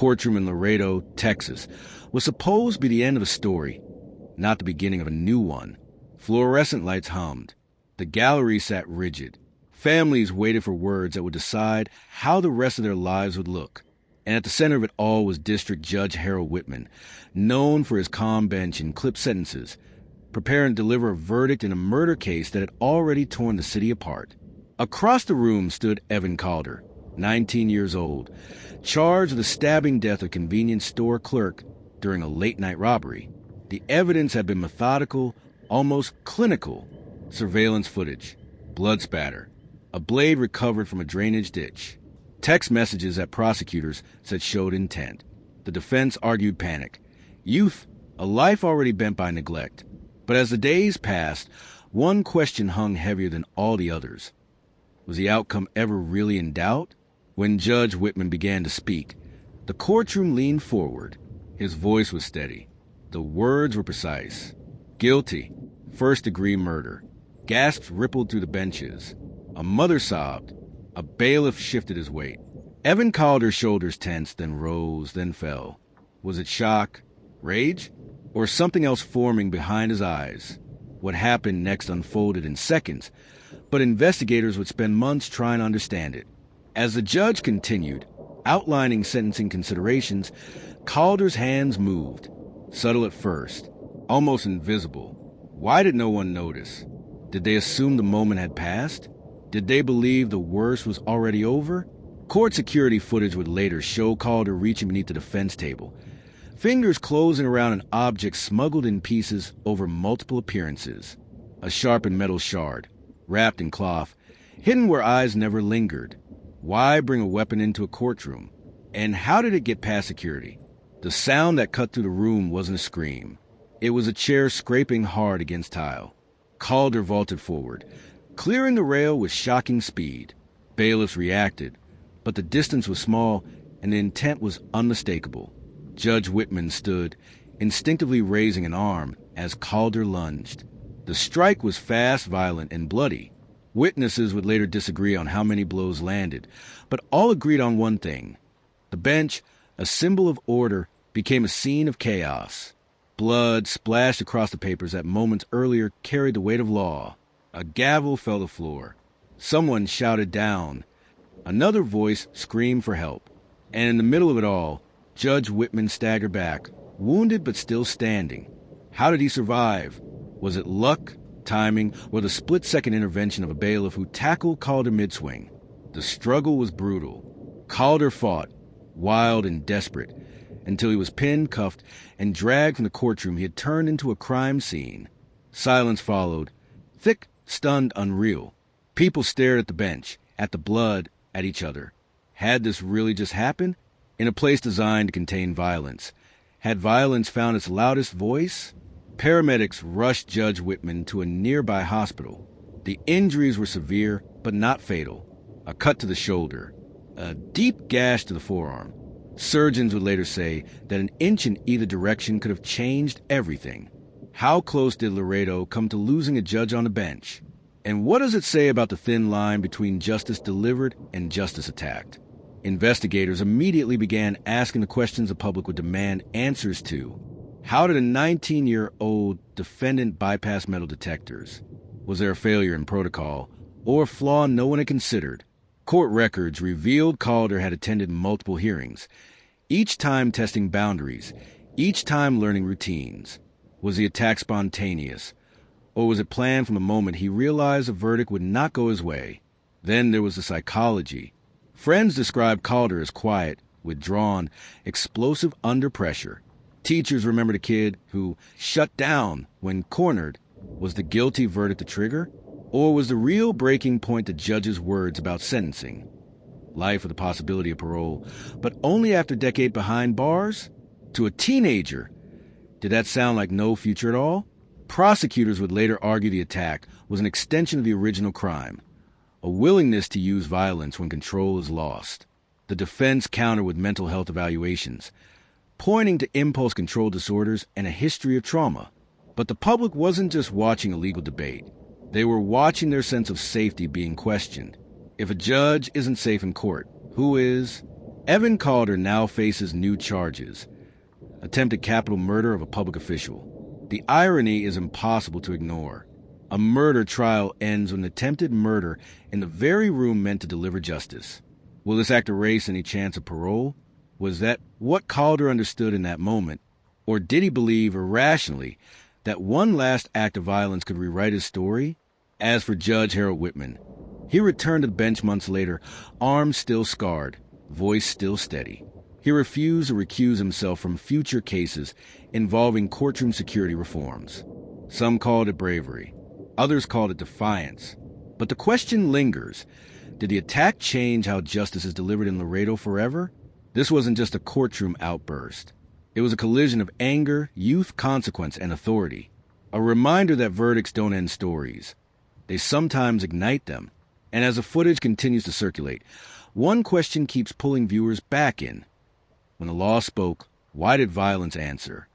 courtroom in Laredo, Texas, was supposed to be the end of a story, not the beginning of a new one. Fluorescent lights hummed. The gallery sat rigid. Families waited for words that would decide how the rest of their lives would look. And at the center of it all was District Judge Harold Whitman, known for his calm bench and clipped sentences, preparing to deliver a verdict in a murder case that had already torn the city apart. Across the room stood Evan Calder, 19 years old, charged with the stabbing death of a convenience store clerk during a late-night robbery. The evidence had been methodical, almost clinical. Surveillance footage, blood spatter, a blade recovered from a drainage ditch, text messages that prosecutors said showed intent. The defense argued panic. Youth, a life already bent by neglect. But as the days passed, one question hung heavier than all the others. Was the outcome ever really in doubt? When Judge Whitman began to speak, the courtroom leaned forward. His voice was steady. The words were precise. Guilty. First-degree murder. Gasps rippled through the benches. A mother sobbed. A bailiff shifted his weight. Evan Calder's shoulders tensed, then rose, then fell. Was it shock, rage, or something else forming behind his eyes? What happened next unfolded in seconds, but investigators would spend months trying to understand it. As the judge continued, outlining sentencing considerations, Calder's hands moved, subtle at first, almost invisible. Why did no one notice? Did they assume the moment had passed? Did they believe the worst was already over? Court security footage would later show Calder reaching beneath the defense table, fingers closing around an object smuggled in pieces over multiple appearances. A sharpened metal shard, wrapped in cloth, hidden where eyes never lingered. Why bring a weapon into a courtroom? And how did it get past security? The sound that cut through the room wasn't a scream. It was a chair scraping hard against tile. Calder vaulted forward, clearing the rail with shocking speed. Bailiffs reacted, but the distance was small and the intent was unmistakable. Judge Whitman stood, instinctively raising an arm as Calder lunged. The strike was fast, violent, and bloody. Witnesses would later disagree on how many blows landed, but all agreed on one thing. The bench, a symbol of order, became a scene of chaos. Blood splashed across the papers that moments earlier carried the weight of law. A gavel fell to the floor. Someone shouted down. Another voice screamed for help. And in the middle of it all, Judge Whitman staggered back, wounded but still standing. How did he survive? Was it luck, timing, or the split-second intervention of a bailiff who tackled Calder mid-swing? The struggle was brutal. Calder fought, wild and desperate, until he was pinned, cuffed, and dragged from the courtroom. He had turned into a crime scene. Silence followed, thick, stunned, unreal. People stared at the bench, at the blood, at each other. Had this really just happened? In a place designed to contain violence. Had violence found its loudest voice? Paramedics rushed Judge Whitman to a nearby hospital. The injuries were severe, but not fatal. A cut to the shoulder. A deep gash to the forearm. Surgeons would later say that an inch in either direction could have changed everything. How close did Laredo come to losing a judge on the bench? And what does it say about the thin line between justice delivered and justice attacked? Investigators immediately began asking the questions the public would demand answers to. How did a 19-year-old defendant bypass metal detectors? Was there a failure in protocol, or a flaw no one had considered? Court records revealed Calder had attended multiple hearings, each time testing boundaries, each time learning routines. Was the attack spontaneous, or was it planned from the moment he realized the verdict would not go his way? Then there was the psychology. Friends described Calder as quiet, withdrawn, explosive under pressure. Teachers remembered a kid who shut down when cornered. Was the guilty verdict the trigger? Or was the real breaking point the judge's words about sentencing? Life with the possibility of parole, but only after a decade behind bars? To a teenager, did that sound like no future at all? Prosecutors would later argue the attack was an extension of the original crime, a willingness to use violence when control is lost. The defense countered with mental health evaluations, pointing to impulse control disorders and a history of trauma. But the public wasn't just watching a legal debate. They were watching their sense of safety being questioned. If a judge isn't safe in court, who is? Evan Calder now faces new charges: attempted capital murder of a public official. The irony is impossible to ignore. A murder trial ends with an attempted murder in the very room meant to deliver justice. Will this act erase any chance of parole? Was that what Calder understood in that moment? Or did he believe irrationally that one last act of violence could rewrite his story? As for Judge Harold Whitman, he returned to the bench months later, arms still scarred, voice still steady. He refused to recuse himself from future cases involving courtroom security reforms. Some called it bravery. Others called it defiance. But the question lingers: did the attack change how justice is delivered in Laredo forever? This wasn't just a courtroom outburst. It was a collision of anger, youth, consequence, and authority. A reminder that verdicts don't end stories. They sometimes ignite them. And as the footage continues to circulate, one question keeps pulling viewers back in. When the law spoke, why did violence answer?